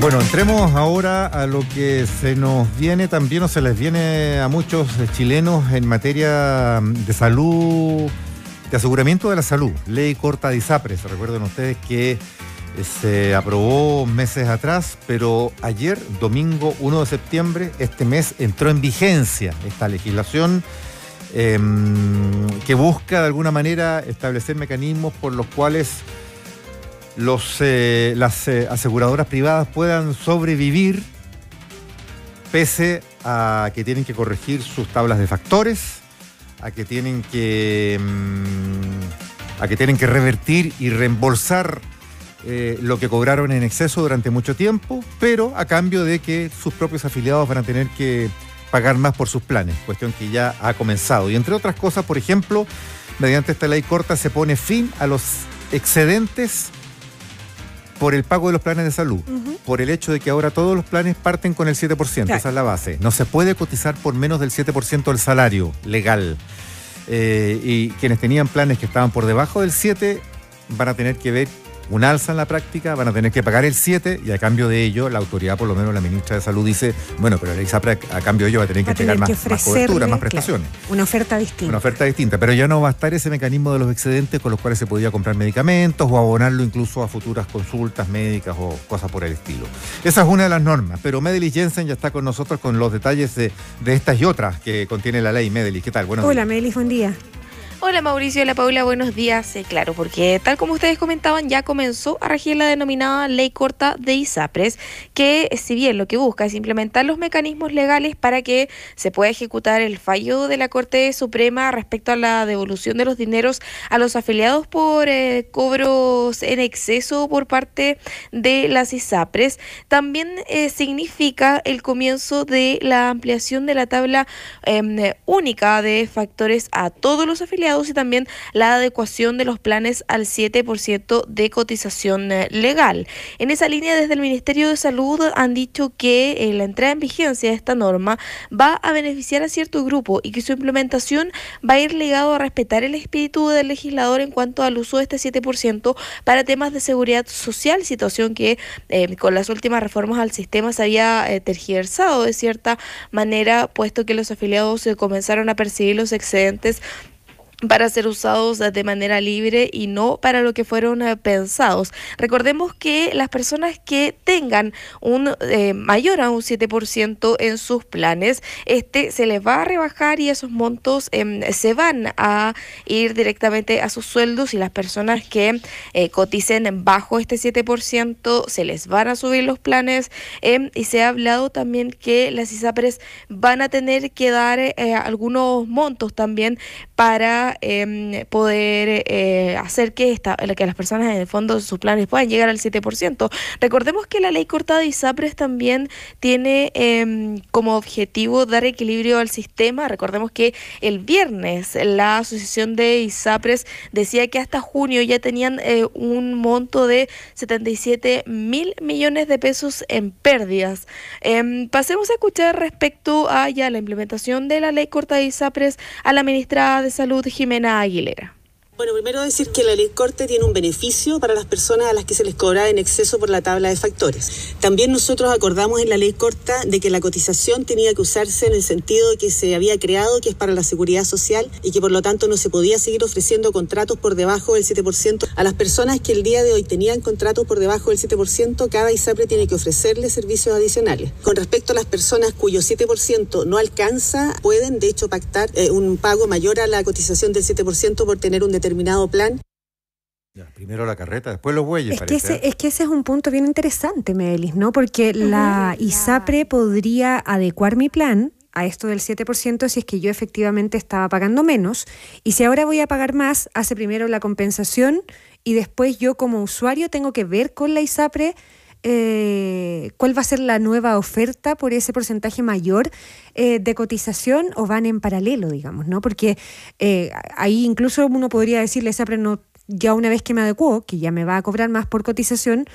Bueno, entremos ahora a lo que se nos viene también o se les viene a muchos chilenos en materia de salud, de aseguramiento de la salud. Ley corta de ISAPRES. Recuerden ustedes que se aprobó meses atrás, pero ayer, domingo 1 de septiembre, este mes entró en vigencia esta legislación que busca de alguna manera establecer mecanismos por los cuales las aseguradoras privadas puedan sobrevivir pese a que tienen que corregir sus tablas de factores, a que tienen que revertir y reembolsar lo que cobraron en exceso durante mucho tiempo, pero a cambio de que sus propios afiliados van a tener que pagar más por sus planes, cuestión que ya ha comenzado. Y entre otras cosas, por ejemplo, mediante esta ley corta se pone fin a los excedentes por el pago de los planes de salud, por el hecho de que ahora todos los planes parten con el 7%, claro. Esa es la base. No se puede cotizar por menos del 7% del salario legal. Y quienes tenían planes que estaban por debajo del 7% van a tener que ver un alza en la práctica, van a tener que pagar el 7% y a cambio de ello, la autoridad, por lo menos la ministra de Salud, dice, bueno, pero la ISAPRE a cambio de ello va a tener que entregar más cobertura, más prestaciones. Claro, una oferta distinta. Una oferta distinta, pero ya no va a estar ese mecanismo de los excedentes con los cuales se podía comprar medicamentos o abonarlo incluso a futuras consultas médicas o cosas por el estilo. Esa es una de las normas, pero Medelis Jensen ya está con nosotros con los detalles de estas y otras que contiene la ley. Medelis, ¿qué tal? Buenos días. Hola, Medelis, buen día. Hola Mauricio, hola Paula, buenos días. Claro, porque tal como ustedes comentaban, ya comenzó a regir la denominada ley corta de ISAPRES, que si bien lo que busca es implementar los mecanismos legales para que se pueda ejecutar el fallo de la Corte Suprema respecto a la devolución de los dineros a los afiliados por cobros en exceso por parte de las ISAPRES, también significa el comienzo de la ampliación de la tabla única de factores a todos los afiliados y también la adecuación de los planes al 7% de cotización legal. En esa línea, desde el Ministerio de Salud han dicho que la entrada en vigencia de esta norma va a beneficiar a cierto grupo y que su implementación va a ir ligado a respetar el espíritu del legislador en cuanto al uso de este 7% para temas de seguridad social, situación que con las últimas reformas al sistema se había tergiversado de cierta manera, puesto que los afiliados comenzaron a percibir los excedentes para ser usados de manera libre y no para lo que fueron pensados. Recordemos que las personas que tengan un mayor a un 7% en sus planes, se les va a rebajar y esos montos se van a ir directamente a sus sueldos, y las personas que coticen bajo este 7% se les van a subir los planes, y se ha hablado también que las ISAPRES van a tener que dar algunos montos también para poder hacer que las personas en el fondo de sus planes puedan llegar al 7%. Recordemos que la ley corta de ISAPRES también tiene como objetivo dar equilibrio al sistema. Recordemos que el viernes la Asociación de ISAPRES decía que hasta junio ya tenían un monto de 77.000 millones de pesos en pérdidas. Pasemos a escuchar respecto a ya la implementación de la ley corta de ISAPRES a la ministra de Salud, Jimena Aguilera. Bueno, primero decir que la ley corte tiene un beneficio para las personas a las que se les cobra en exceso por la tabla de factores. También nosotros acordamos en la ley corta de que la cotización tenía que usarse en el sentido de que se había creado, que es para la seguridad social, y que por lo tanto no se podía seguir ofreciendo contratos por debajo del 7%. A las personas que el día de hoy tenían contratos por debajo del 7%, cada ISAPRE tiene que ofrecerles servicios adicionales. Con respecto a las personas cuyo 7% no alcanza, pueden de hecho pactar un pago mayor a la cotización del 7% por tener un determinado plan. Ya, primero la carreta, después los bueyes. Es que ese es un punto bien interesante, Medelis, ¿no? Porque la ISAPRE podría adecuar mi plan a esto del 7% si es que yo efectivamente estaba pagando menos, y si ahora voy a pagar más, hace primero la compensación y después yo como usuario tengo que ver con la ISAPRE cuál va a ser la nueva oferta por ese porcentaje mayor de cotización, o van en paralelo, digamos, ¿no? Porque ahí incluso uno podría decirle, ISAPRE, no, ya una vez que me adecuó, que ya me va a cobrar más por cotización,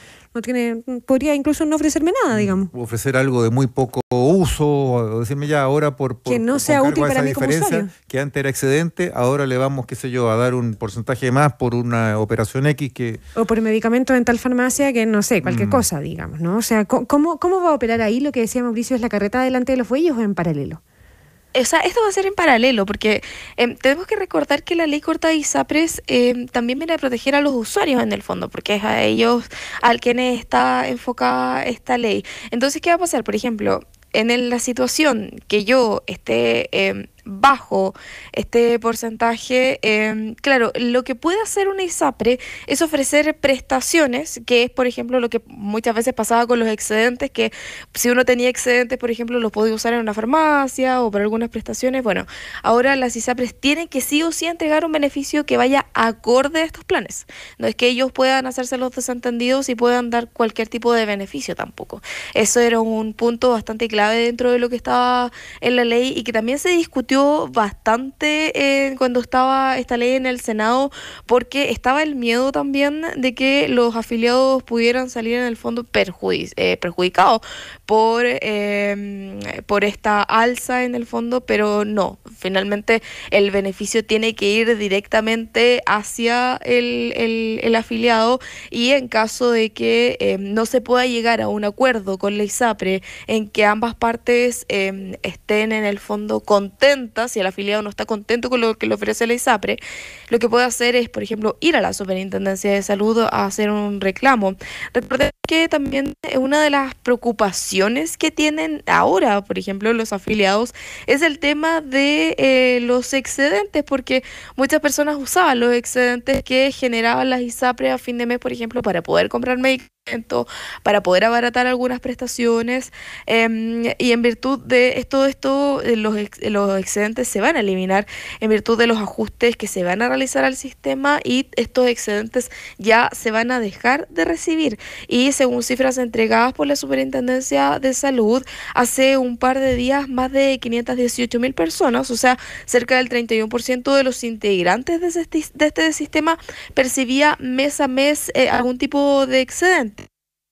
podría incluso no ofrecerme nada, digamos. Ofrecer algo de muy poco uso, o decirme ya ahora que no sea útil para mí como usuario. Que antes era excedente, ahora le vamos, qué sé yo, a dar un porcentaje más por una operación X que... O por medicamentos en tal farmacia que no sé, cualquier cosa, digamos, ¿no? O sea, ¿cómo va a operar ahí lo que decía Mauricio, es la carreta delante de los bueyes o en paralelo? O sea, esto va a ser en paralelo, porque tenemos que recordar que la ley corta de ISAPRES también viene a proteger a los usuarios en el fondo, porque es a ellos al quienes está enfocada esta ley. Entonces, ¿qué va a pasar? Por ejemplo, en la situación que yo esté bajo este porcentaje, claro, lo que puede hacer una ISAPRE es ofrecer prestaciones, que es, por ejemplo, lo que muchas veces pasaba con los excedentes, que si uno tenía excedentes, por ejemplo, los podía usar en una farmacia o para algunas prestaciones. Bueno, ahora las ISAPRES tienen que sí o sí entregar un beneficio que vaya acorde a estos planes. No es que ellos puedan hacerse los desentendidos y puedan dar cualquier tipo de beneficio tampoco. Eso era un punto bastante clave dentro de lo que estaba en la ley y que también se discutió bastante cuando estaba esta ley en el Senado, porque estaba el miedo también de que los afiliados pudieran salir en el fondo perjudicados por esta alza en el fondo, pero no, finalmente el beneficio tiene que ir directamente hacia el afiliado, y en caso de que no se pueda llegar a un acuerdo con la ISAPRE en que ambas partes estén en el fondo contentas, si el afiliado no está contento con lo que le ofrece la ISAPRE, lo que puede hacer es, por ejemplo, ir a la Superintendencia de Salud a hacer un reclamo. Recordemos que también una de las preocupaciones que tienen ahora, por ejemplo, los afiliados, es el tema de los excedentes, porque muchas personas usaban los excedentes que generaban las ISAPRE a fin de mes, por ejemplo, para poder comprar medicamentos, para poder abaratar algunas prestaciones, y en virtud de esto los excedentes se van a eliminar en virtud de los ajustes que se van a realizar al sistema, y estos excedentes ya se van a dejar de recibir. Y según cifras entregadas por la Superintendencia de Salud, hace un par de días más de 518.000 personas, o sea, cerca del 31% de los integrantes de este sistema percibía mes a mes algún tipo de excedente.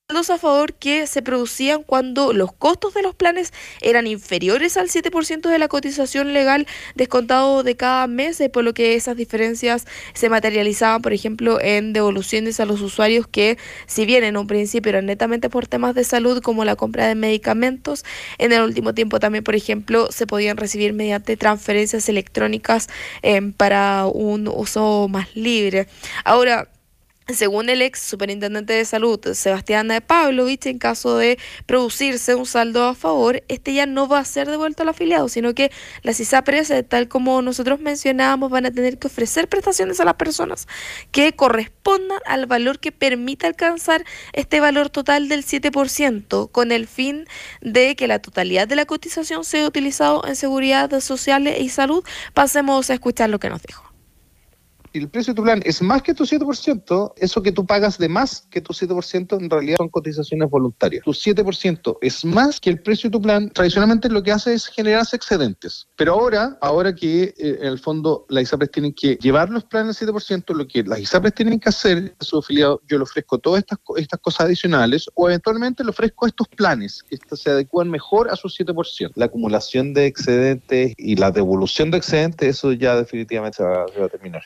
A favor que se producían cuando los costos de los planes eran inferiores al 7% de la cotización legal descontado de cada mes, por lo que esas diferencias se materializaban, por ejemplo, en devoluciones a los usuarios que, si bien en un principio eran netamente por temas de salud, como la compra de medicamentos, en el último tiempo también, por ejemplo, se podían recibir mediante transferencias electrónicas para un uso más libre. Ahora, según el ex superintendente de salud, Sebastián Pavlovich, en caso de producirse un saldo a favor, ya no va a ser devuelto al afiliado, sino que las ISAPRES, tal como nosotros mencionábamos, van a tener que ofrecer prestaciones a las personas que correspondan al valor que permita alcanzar este valor total del 7%, con el fin de que la totalidad de la cotización sea utilizado en seguridad social y salud. Pasemos a escuchar lo que nos dijo. Si el precio de tu plan es más que tu 7%, eso que tú pagas de más que tu 7% en realidad son cotizaciones voluntarias. Tu 7% es más que el precio de tu plan. Tradicionalmente lo que hace es generarse excedentes. Pero ahora que en el fondo las ISAPRES tienen que llevar los planes al 7%, lo que las ISAPRES tienen que hacer a su afiliado, yo le ofrezco todas estas cosas adicionales, o eventualmente le ofrezco estos planes que se adecúan mejor a su 7%. La acumulación de excedentes y la devolución de excedentes, eso ya definitivamente se va a terminar.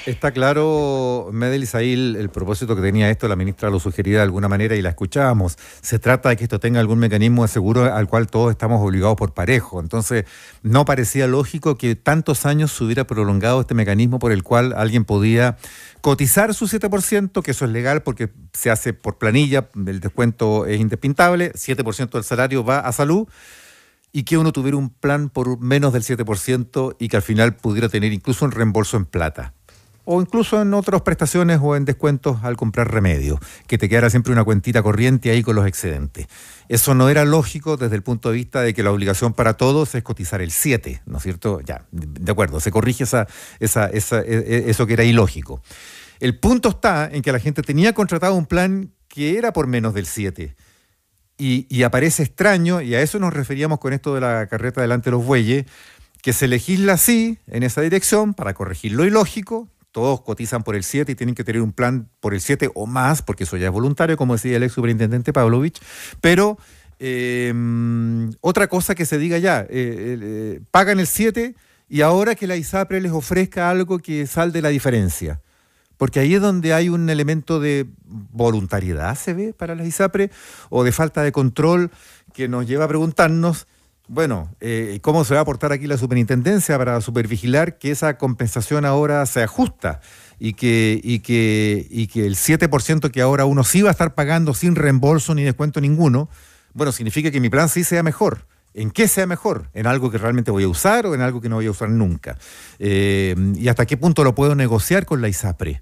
Está claro, Medelis, ahí el propósito que tenía esto, la ministra lo sugería de alguna manera y la escuchábamos. Se trata de que esto tenga algún mecanismo de seguro al cual todos estamos obligados por parejo. Entonces, no parecía lógico que tantos años se hubiera prolongado este mecanismo por el cual alguien podía cotizar su 7%, que eso es legal porque se hace por planilla, el descuento es indespintable, 7% del salario va a salud, y que uno tuviera un plan por menos del 7% y que al final pudiera tener incluso un reembolso en plata, o incluso en otras prestaciones o en descuentos al comprar remedio, que te quedara siempre una cuentita corriente ahí con los excedentes. Eso no era lógico desde el punto de vista de que la obligación para todos es cotizar el 7%, ¿no es cierto? Ya, de acuerdo, se corrige eso que era ilógico. El punto está en que la gente tenía contratado un plan que era por menos del 7%. Y aparece extraño, y a eso nos referíamos con esto de la carreta delante de los bueyes, que se legisla así, en esa dirección, para corregir lo ilógico. todos cotizan por el 7 y tienen que tener un plan por el 7 o más, porque eso ya es voluntario, como decía el ex superintendente Pavlovich, pero otra cosa que se diga ya, pagan el 7 y ahora que la ISAPRE les ofrezca algo que salde la diferencia. Porque ahí es donde hay un elemento de voluntariedad, se ve, para las ISAPRE, o de falta de control, que nos lleva a preguntarnos, bueno, ¿cómo se va a aportar aquí la superintendencia para supervigilar que esa compensación ahora se ajusta y que el 7% que ahora uno sí va a estar pagando sin reembolso ni descuento ninguno, bueno, significa que mi plan sí sea mejor? ¿En qué sea mejor? ¿En algo que realmente voy a usar o en algo que no voy a usar nunca? ¿Y hasta qué punto lo puedo negociar con la ISAPRE?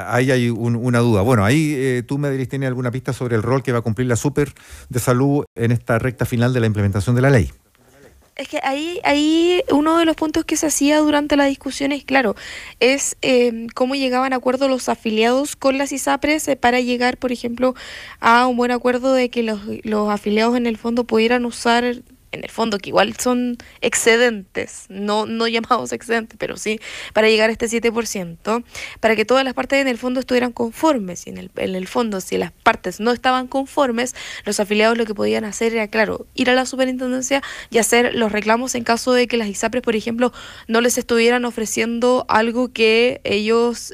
Ahí hay una duda. Bueno, ahí tú, Medelis, ¿tienes alguna pista sobre el rol que va a cumplir la Super de Salud en esta recta final de la implementación de la ley? Es que ahí uno de los puntos que se hacía durante la discusión es, claro, es cómo llegaban a acuerdo los afiliados con las ISAPRES para llegar, por ejemplo, a un buen acuerdo de que los afiliados en el fondo pudieran usar, en el fondo, que igual son excedentes, no llamados excedentes, pero sí para llegar a este 7%, para que todas las partes en el fondo estuvieran conformes. Y en el fondo, si las partes no estaban conformes, los afiliados lo que podían hacer era, claro, ir a la superintendencia y hacer los reclamos en caso de que las ISAPRES, por ejemplo, no les estuvieran ofreciendo algo que ellos,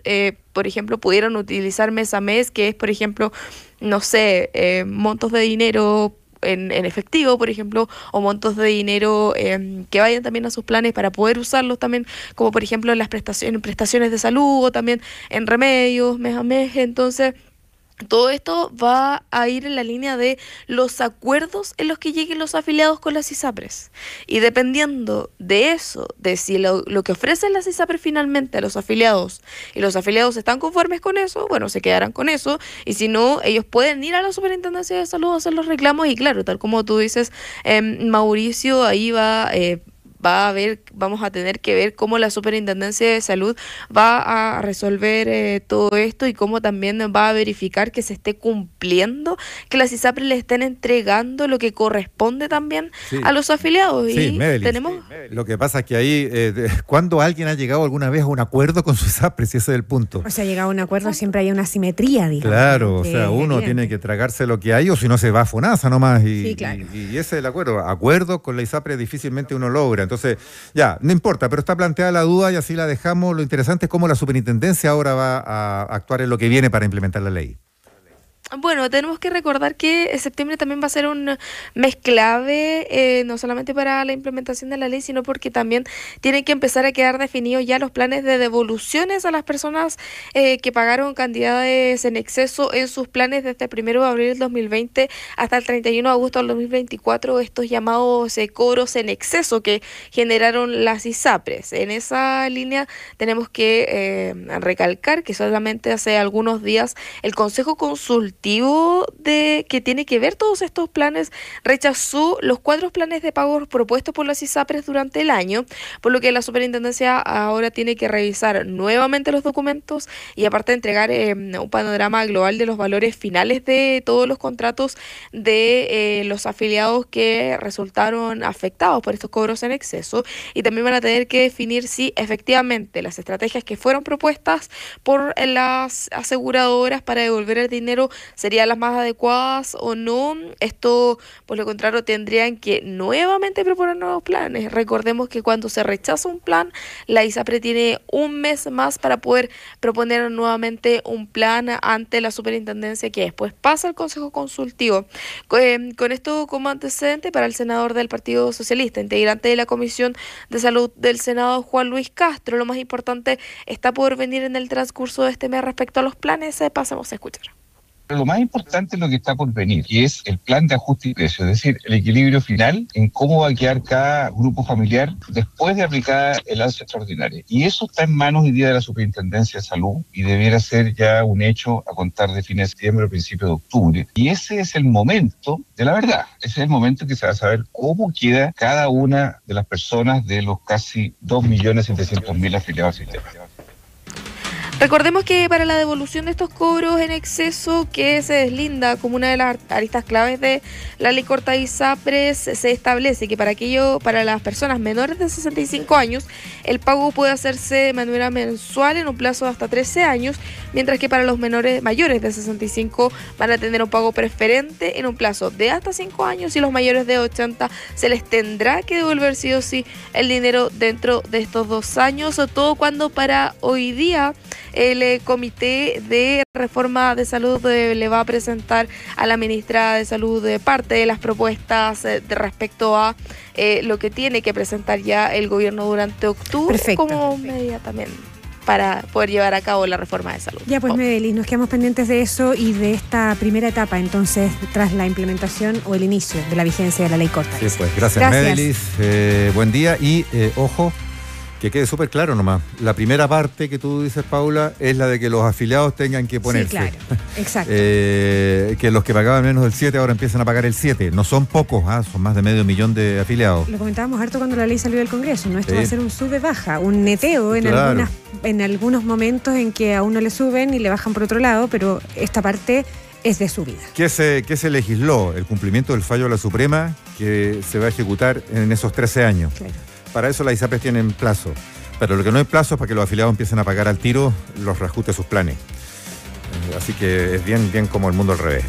por ejemplo, pudieran utilizar mes a mes, que es, por ejemplo, no sé, montos de dinero en efectivo, por ejemplo, o montos de dinero que vayan también a sus planes para poder usarlos también, como por ejemplo en las prestaciones de salud o también en remedios mes a mes. Entonces, todo esto va a ir en la línea de los acuerdos en los que lleguen los afiliados con las ISAPRES. Y dependiendo de eso, de si lo que ofrecen las ISAPRES finalmente a los afiliados, y los afiliados están conformes con eso, bueno, se quedarán con eso. Y si no, ellos pueden ir a la Superintendencia de Salud a hacer los reclamos. Y claro, tal como tú dices, Mauricio, ahí vamos a tener que ver cómo la Superintendencia de Salud va a resolver todo esto y cómo también va a verificar que se esté cumpliendo, que las ISAPRES le estén entregando lo que corresponde también a los afiliados. Sí, y Medelis, tenemos... Lo que pasa es que ahí, ¿cuándo alguien ha llegado alguna vez a un acuerdo con su ISAPRE? Si ese es el punto. O sea, llegado a un acuerdo siempre hay una simetría, digamos. Claro, o sea, uno tiene que tragarse lo que hay o si no se va a FONASA nomás. Sí, claro. Y ese es el acuerdo. Acuerdo con la ISAPRE difícilmente uno logra. Entonces, ya, no importa, pero está planteada la duda y así la dejamos. Lo interesante es cómo la superintendencia ahora va a actuar en lo que viene para implementar la ley. Bueno, tenemos que recordar que septiembre también va a ser un mes clave, no solamente para la implementación de la ley, sino porque también tienen que empezar a quedar definidos ya los planes de devoluciones a las personas que pagaron cantidades en exceso en sus planes desde el 1 de abril del 2020 hasta el 31 de agosto del 2024, estos llamados cobros en exceso que generaron las ISAPRES. En esa línea tenemos que recalcar que solamente hace algunos días el Consejo Consultivo que tiene que ver todos estos planes rechazó los 4 planes de pago propuestos por las ISAPRES durante el año, por lo que la superintendencia ahora tiene que revisar nuevamente los documentos y aparte de entregar un panorama global de los valores finales de todos los contratos de los afiliados que resultaron afectados por estos cobros en exceso, y también van a tener que definir si efectivamente las estrategias que fueron propuestas por las aseguradoras para devolver el dinero serían las más adecuadas o no. Esto, por lo contrario, tendrían que nuevamente proponer nuevos planes. Recordemos que cuando se rechaza un plan, la ISAPRE tiene un mes más para poder proponer nuevamente un plan ante la superintendencia, que después pasa al Consejo Consultivo. Con esto como antecedente, para el senador del Partido Socialista, integrante de la Comisión de Salud del Senado, Juan Luis Castro, lo más importante está por venir en el transcurso de este mes respecto a los planes. Pasemos a escuchar. Lo más importante es lo que está por venir, que es el plan de ajuste y precio, es decir, el equilibrio final en cómo va a quedar cada grupo familiar después de aplicar el alza extraordinaria. Y eso está en manos hoy día de la Superintendencia de Salud y debiera ser ya un hecho a contar de fines de septiembre o principios de octubre. Y ese es el momento de la verdad, ese es el momento que se va a saber cómo queda cada una de las personas de los casi 2.700.000 afiliados al sistema. Recordemos que para la devolución de estos cobros en exceso, que se deslinda como una de las aristas claves de la ley corta de ISAPRES, se establece que para las personas menores de 65 años, el pago puede hacerse de manera mensual en un plazo de hasta 13 años, mientras que para los mayores de 65 van a tener un pago preferente en un plazo de hasta 5 años, y los mayores de 80 se les tendrá que devolver sí o sí el dinero dentro de estos 2 años, todo cuando para hoy día el Comité de Reforma de Salud le va a presentar a la ministra de Salud parte de las propuestas respecto a lo que tiene que presentar ya el gobierno durante octubre. Como medida también para poder llevar a cabo la reforma de salud. Ya pues, Medelis, nos quedamos pendientes de eso y de esta primera etapa, entonces, tras la implementación o el inicio de la vigencia de la ley corta. Sí, pues, gracias. Medelis. Buen día y, ojo, que quede súper claro nomás. La primera parte que tú dices, Paula, es la de que los afiliados tengan que ponerse. Sí, claro. Exacto. Que los que pagaban menos del 7 ahora empiezan a pagar el 7. No son pocos, son más de 500.000 de afiliados. Lo comentábamos harto cuando la ley salió del Congreso, ¿no? Esto va a ser un sube-baja, un neteo en algunos momentos en que a uno le suben y le bajan por otro lado, pero esta parte es de subida. ¿Qué se legisló? El cumplimiento del fallo de la Suprema, que se va a ejecutar en esos 13 años. Claro. Para eso las ISAPRES tienen plazo, pero lo que no hay plazo es para que los afiliados empiecen a pagar al tiro los reajustes de sus planes. Así que es bien como el mundo al revés.